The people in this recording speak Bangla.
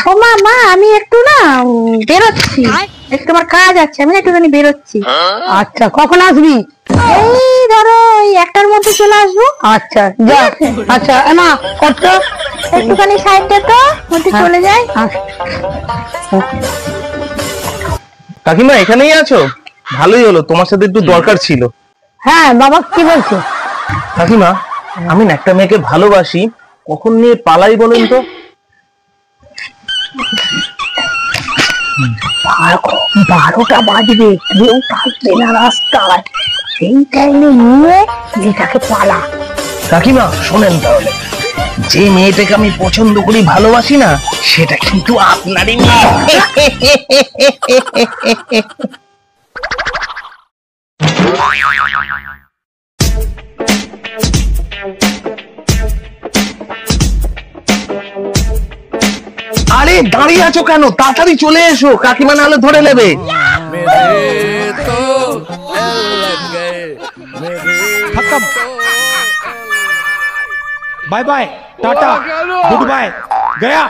ও মা আমি একটু না বেরোচ্ছি, একটু আমার কাজ আছে, আমি একটুখানি বেরোচ্ছি। আচ্ছা, কখন আসবি? এই ধরো এই 1টার মধ্যে চলে আসবো। আচ্ছা যা। আচ্ছা মা কত একটুখানি সাইডে তো মধ্যে চলে যাই। কাকিমা এখানেই আছো? ভালোই হলো, তোমার সাথে একটু দরকার ছিল। হ্যাঁ বাবা, কি বলছো? কাকিমা, আমি না একটা মেয়েকে ভালোবাসি, কখন নিয়ে পালাই বলেন তো? 12টা বাজবে, কেউ থাকবে না রাস্তায়, সেই টাইমে নিয়ে মেয়েটাকে পালা। কাকিমা শোনেন তাহলে, যে মেয়েটাকে আমি পছন্দ করি ভালোবাসি না, সেটা কিন্তু আপনারই মেয়ে। আরে দাঁড়িয়ে আছো কেন? তাড়াতাড়ি চলে এসো, কাকিমা নাহলে ধরে নেবে। खत्म। Bye bye, tata, goodbye, गया।